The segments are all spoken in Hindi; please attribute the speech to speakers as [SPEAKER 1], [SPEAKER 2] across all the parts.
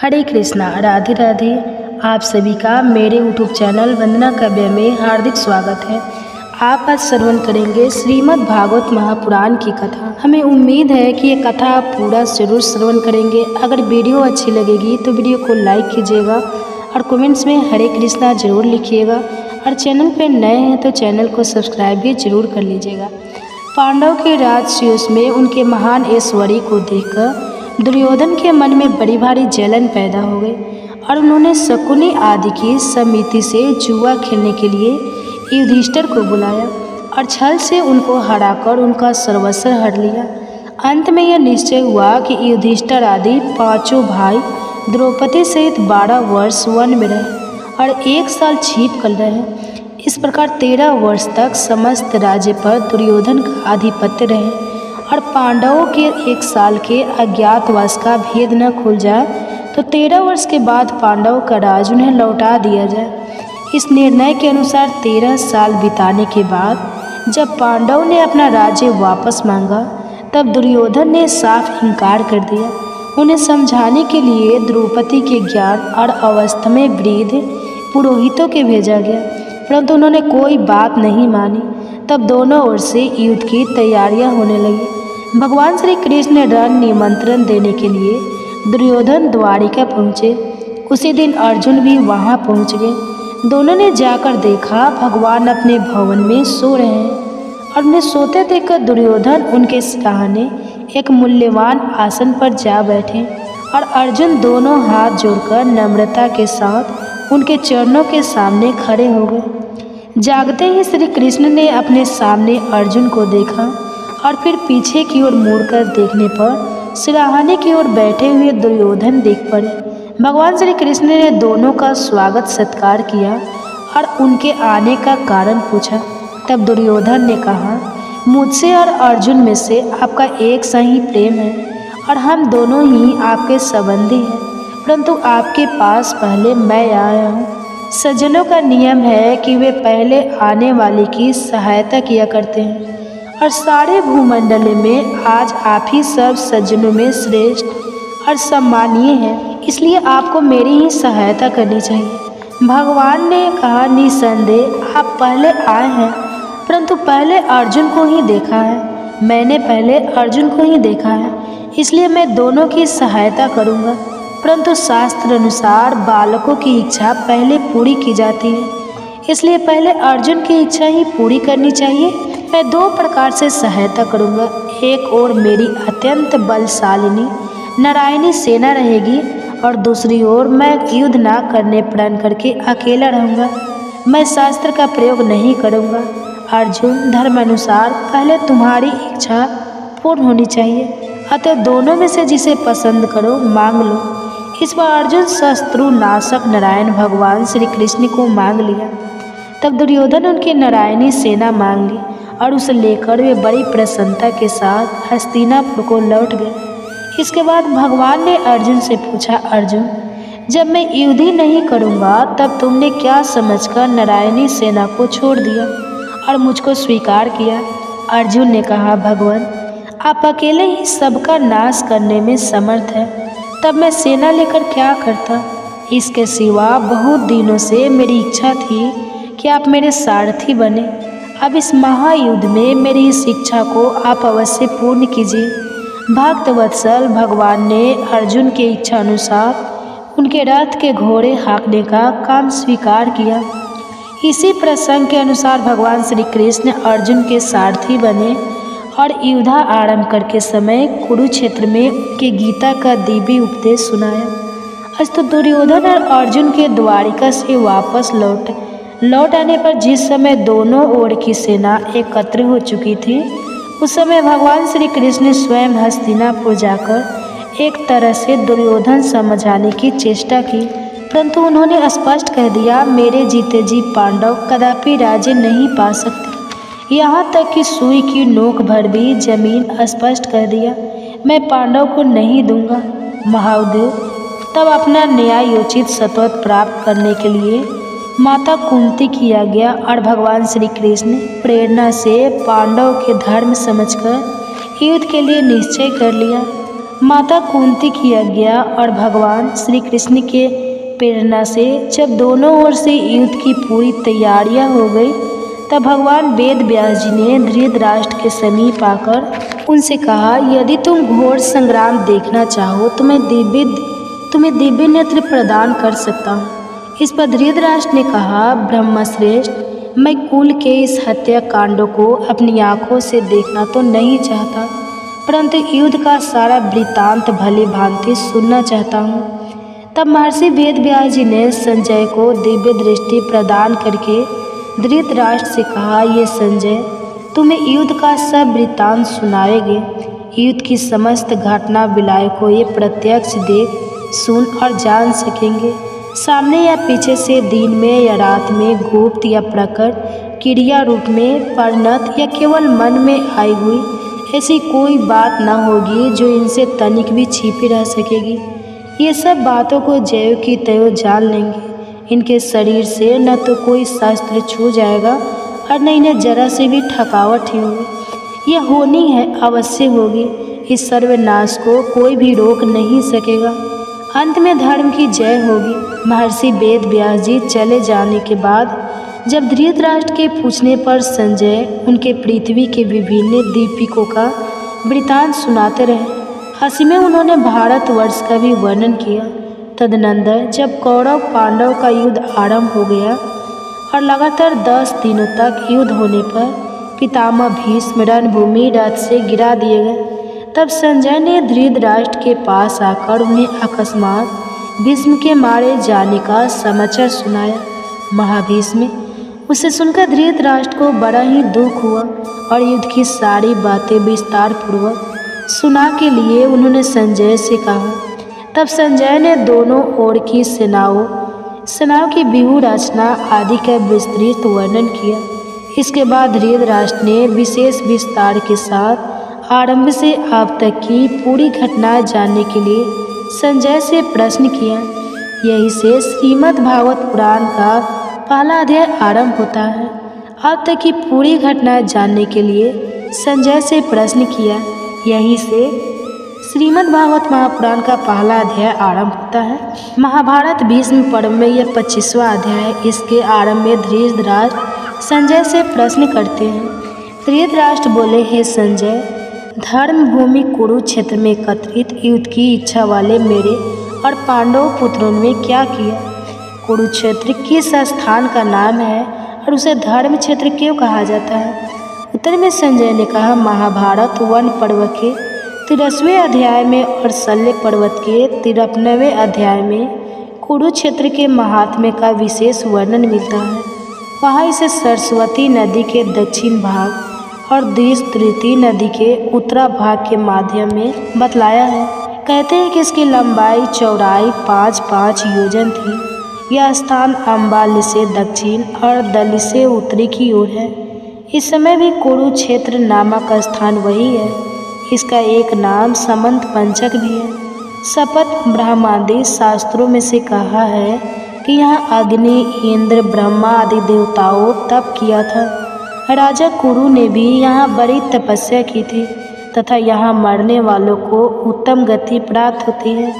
[SPEAKER 1] हरे कृष्णा, राधे राधे। आप सभी का मेरे यूट्यूब चैनल वंदना काव्य में हार्दिक स्वागत है। आप आज श्रवण करेंगे श्रीमद् भागवत महापुराण की कथा। हमें उम्मीद है कि ये कथा आप पूरा जरूर श्रवण करेंगे। अगर वीडियो अच्छी लगेगी तो वीडियो को लाइक कीजिएगा और कमेंट्स में हरे कृष्णा जरूर लिखिएगा। और चैनल पर नए हैं तो चैनल को सब्सक्राइब भी जरूर कर लीजिएगा। पांडव के राजसूय में उनके महान ऐश्वर्य को देखकर दुर्योधन के मन में बड़ी भारी जलन पैदा हो गई और उन्होंने शकुनी आदि की समिति से जुआ खेलने के लिए युधिष्ठिर को बुलाया और छल से उनको हराकर उनका सर्वस्व हर लिया। अंत में यह निश्चय हुआ कि युधिष्ठिर आदि पांचों भाई द्रौपदी सहित 12 वर्ष वन में रहे और 1 साल छिप कर रहे। इस प्रकार 13 वर्ष तक समस्त राज्य पर दुर्योधन का आधिपत्य रहे और पांडवों के 1 साल के अज्ञातवास का भेद न खुल जाए तो 13 वर्ष के बाद पांडवों का राज उन्हें लौटा दिया जाए। इस निर्णय के अनुसार 13 साल बिताने के बाद जब पांडवों ने अपना राज्य वापस मांगा तब दुर्योधन ने साफ इनकार कर दिया। उन्हें समझाने के लिए द्रौपदी के ज्ञान और अवस्था में वृद्ध पुरोहितों के भेजा गया, परंतु उन्होंने कोई बात नहीं मानी। तब दोनों ओर से युद्ध की तैयारियां होने लगी। भगवान श्री कृष्ण ने रण निमंत्रण देने के लिए दुर्योधन द्वारिका पहुँचे। उसी दिन अर्जुन भी वहां पहुंच गए। दोनों ने जाकर देखा भगवान अपने भवन में सो रहे हैं और उन्हें सोते देखकर दुर्योधन उनके सराहने एक मूल्यवान आसन पर जा बैठे और अर्जुन दोनों हाथ जोड़कर नम्रता के साथ उनके चरणों के सामने खड़े हो गए। जागते ही श्री कृष्ण ने अपने सामने अर्जुन को देखा और फिर पीछे की ओर मुड़कर देखने पर सिराहाने की ओर बैठे हुए दुर्योधन देख पड़े। भगवान श्री कृष्ण ने दोनों का स्वागत सत्कार किया और उनके आने का कारण पूछा। तब दुर्योधन ने कहा, मुझसे और अर्जुन में से आपका एक सा ही प्रेम है और हम दोनों ही आपके संबंधी हैं, परंतु आपके पास पहले मैं आया हूँ। सज्जनों का नियम है कि वे पहले आने वाले की सहायता किया करते हैं और सारे भूमंडल में आज आप ही सब सज्जनों में श्रेष्ठ और सम्मानीय हैं, इसलिए आपको मेरी ही सहायता करनी चाहिए। भगवान ने कहा, निसंदेह आप पहले आए हैं, परंतु पहले अर्जुन को ही देखा है। मैंने पहले अर्जुन को ही देखा है, इसलिए मैं दोनों की सहायता करूँगा। परंतु शास्त्र अनुसार बालकों की इच्छा पहले पूरी की जाती है, इसलिए पहले अर्जुन की इच्छा ही पूरी करनी चाहिए। मैं 2 प्रकार से सहायता करूंगा। एक ओर मेरी अत्यंत बलशालिनी नारायणी सेना रहेगी और दूसरी ओर मैं युद्ध ना करने प्रण करके अकेला रहूँगा। मैं शास्त्र का प्रयोग नहीं करूँगा। अर्जुन, धर्म अनुसार पहले तुम्हारी इच्छा पूर्ण होनी चाहिए, अतः दोनों में से जिसे पसंद करो मांग लो। इस बार अर्जुन शत्रु नाशक नारायण भगवान श्री कृष्ण को मांग लिया। तब दुर्योधन उनकी नारायणी सेना मांग ली और उसे लेकर वे बड़ी प्रसन्नता के साथ हस्तिनापुर को लौट गए। इसके बाद भगवान ने अर्जुन से पूछा, अर्जुन, जब मैं युद्ध ही नहीं करूँगा तब तुमने क्या समझकर नारायणी सेना को छोड़ दिया और मुझको स्वीकार किया? अर्जुन ने कहा, भगवान, आप अकेले ही सबका नाश करने में समर्थ हैं, तब मैं सेना लेकर क्या करता? इसके सिवा बहुत दिनों से मेरी इच्छा थी कि आप मेरे सारथी बने। अब इस महायुद्ध में मेरी इस इच्छा को आप अवश्य पूर्ण कीजिए। भक्तवत्सल भगवान ने अर्जुन की इच्छा अनुसार उनके रथ के घोड़े हाँकने का काम स्वीकार किया। इसी प्रसंग के अनुसार भगवान श्री कृष्ण अर्जुन के सारथी बने और युद्ध आरंभ करके समय कुरुक्षेत्र में उनके गीता का दिव्य उपदेश सुनाया। आज तो दुर्योधन और अर्जुन के द्वारिका से वापस लौट आने पर जिस समय दोनों ओर की सेना एकत्र हो चुकी थी, उस समय भगवान श्री कृष्ण स्वयं हस्तिनापुर जाकर एक तरह से दुर्योधन समझाने की चेष्टा की, परंतु उन्होंने स्पष्ट कह दिया, मेरे जीते जी पांडव कदापि राज्य नहीं पा सकते। यहाँ तक कि सुई की नोक भर भी जमीन स्पष्ट कर दिया, मैं पांडव को नहीं दूंगा। महादेव तब अपना न्यायोचित सत्वत प्राप्त करने के लिए माता कुंती किया गया और भगवान श्री कृष्ण प्रेरणा से पांडव के धर्म समझकर युद्ध के लिए निश्चय कर लिया। माता कुंती की आज्ञा और भगवान श्री कृष्ण के प्रेरणा से जब दोनों ओर से युद्ध की पूरी तैयारियां हो गई, तब भगवान वेद व्यास जी ने धृतराष्ट्र के समीप आकर उनसे कहा, यदि तुम घोर संग्राम देखना चाहो तो मैं तुम्हें दिव्य नेत्र प्रदान कर सकता हूँ। इस पर धृतराष्ट्र ने कहा, ब्रह्मश्रेष्ठ, मैं कुल के इस हत्याकांडों को अपनी आंखों से देखना तो नहीं चाहता, परंतु युद्ध का सारा वृत्तांत भली भांति सुनना चाहता हूँ। तब महर्षि वेद व्यास जी ने संजय को दिव्य दृष्टि प्रदान करके धृतराष्ट्र से कहा, ये संजय तुम्हें युद्ध का सब वृत्तांत सुनाएंगे। युद्ध की समस्त घटना विलय को ये प्रत्यक्ष देख, सुन और जान सकेंगे। सामने या पीछे से, दिन में या रात में, गुप्त या प्रकट, क्रिया रूप में, परिणत या केवल मन में आई हुई, ऐसी कोई बात न होगी जो इनसे तनिक भी छिपी रह सकेगी। ये सब बातों को ज्यों की त्यों जान लेंगे। इनके शरीर से न तो कोई शस्त्र छू जाएगा और न इन्हें जरा से भी थकावट ही होगी। यह होनी है, अवश्य होगी। इस सर्वनाश को कोई भी रोक नहीं सकेगा। अंत में धर्म की जय होगी। महर्षि वेद व्यास जी चले जाने के बाद जब धृतराष्ट्र के पूछने पर संजय उनके पृथ्वी के विभिन्न द्वीपों का वृत्तांत सुनाते रहे। हंसी में उन्होंने भारतवर्ष का भी वर्णन किया। तदनंतर जब कौरव पांडव का युद्ध आरंभ हो गया और लगातार 10 दिनों तक युद्ध होने पर पितामह भीष्म रणभूमि रथ से गिरा दिए गए, तब संजय ने धृतराष्ट्र के पास आकर उन्हें अकस्मात भीष्म के मारे जाने का समाचार सुनाया। महाभीष्म, उसे सुनकर धृतराष्ट्र को बड़ा ही दुख हुआ और युद्ध की सारी बातें विस्तार पूर्वक सुना के लिए उन्होंने संजय से कहा। तब संजय ने दोनों ओर की सेनाओं की व्यूह रचना आदि का विस्तृत वर्णन किया। इसके बाद धृतराष्ट्र ने विशेष विस्तार के साथ आरंभ से अब तक की पूरी घटना जानने के लिए संजय से प्रश्न किया। यही से श्रीमद् भागवत पुराण का पहला अध्याय आरंभ होता है। अब तक की पूरी घटना जानने के लिए संजय से प्रश्न किया। यहीं से श्रीमद् भागवत महापुराण का पहला अध्याय आरंभ होता है। महाभारत भीष्म पर्व में यह 25वां अध्याय है। इसके आरंभ में धृतराष्ट्र संजय से प्रश्न करते हैं। धृतराष्ट्र बोले, हे संजय, धर्म भूमि कुरुक्षेत्र में एकत्रित युद्ध की इच्छा वाले मेरे और पांडव पुत्रों ने क्या किया? कुरुक्षेत्र किस स्थान का नाम है और उसे धर्म क्षेत्र क्यों कहा जाता है? उत्तर में संजय ने कहा, महाभारत वन पर्व के 13वें अध्याय में और शल्य पर्वत के 53वें अध्याय में कुरुक्षेत्र के महात्म्य का विशेष वर्णन मिलता है। वहाँ इसे सरस्वती नदी के दक्षिण भाग और द्विस्त्रृति नदी के उत्तरा भाग के माध्यम में बतलाया है। कहते हैं कि इसकी लंबाई चौड़ाई 5-5 योजन थी। यह स्थान अम्बाल से दक्षिण और दली से उत्तरी की ओर है। इस समय भी कुरुक्षेत्र नामक स्थान वही है। इसका एक नाम समंत पंचक भी है। शपथ ब्रह्मादि शास्त्रों में से कहा है कि यहाँ अग्नि, इंद्र, ब्रह्मा आदि देवताओं तप किया था। राजा कुरु ने भी यहाँ बड़ी तपस्या की थी तथा यहाँ मरने वालों को उत्तम गति प्राप्त होती है।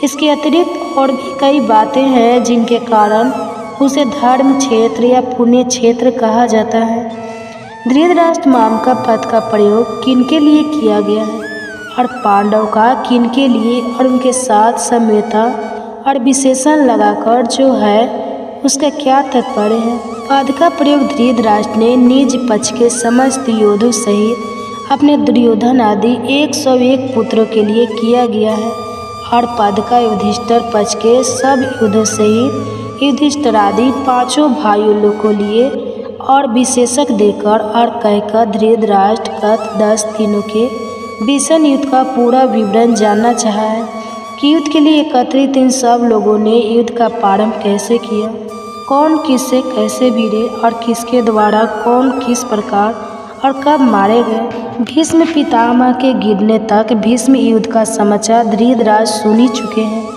[SPEAKER 1] इसके अतिरिक्त और भी कई बातें हैं जिनके कारण उसे धर्म क्षेत्र या पुण्य क्षेत्र कहा जाता है। धृतराष्ट्र नाम का पद का प्रयोग किनके लिए किया गया है और पांडव का किनके लिए और उनके साथ समयता और विशेषण लगाकर जो है उसका क्या तात्पर्य है? पद का प्रयोग धृतराष्ट्र ने निज पक्ष के समस्त योद्धों सहित अपने दुर्योधन आदि 101 पुत्रों के लिए किया गया है और पद का युधिष्ठिर पक्ष के सब योद्धों सहित युधिष्ठिर आदि 5 भाइयों को लिए और विशेषक देकर और कहकर धृतराष्ट्र गत 10 दिनों के भीषण युद्ध का पूरा विवरण जानना चाहा है कि युद्ध के लिए एकत्रित इन सब लोगों ने युद्ध का प्रारंभ कैसे किया, कौन किससे कैसे भिड़े और किसके द्वारा कौन किस प्रकार और कब मारे गए। भीष्म पितामह के गिरने तक भीष्म युद्ध का समाचार धृतराष्ट्र सुन ही चुके हैं,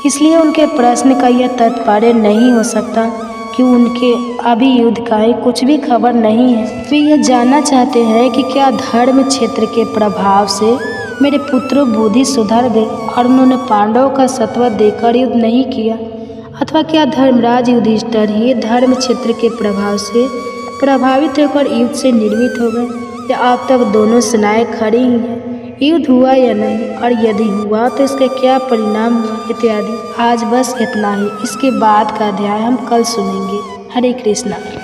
[SPEAKER 1] इसलिए उनके प्रश्न का यह तात्पर्य नहीं हो सकता कि उनके अभी युद्ध का ही कुछ भी खबर नहीं है। वे यह जानना चाहते हैं कि क्या धर्म क्षेत्र के प्रभाव से मेरे पुत्रों बुद्धि सुधर गई और उन्होंने पांडवों का सत्वत देकर युद्ध नहीं किया? अथवा क्या धर्मराज युधिष्ठिर ही धर्म क्षेत्र के प्रभाव से प्रभावित होकर युद्ध से निर्मित हो गए, या अब तक दोनों सेनाएं खड़ी ही हैं? युद्ध हुआ या नहीं, और यदि हुआ तो इसका क्या परिणाम हुआ, इत्यादि। आज बस इतना ही। इसके बाद का अध्याय हम कल सुनेंगे। हरे कृष्णा।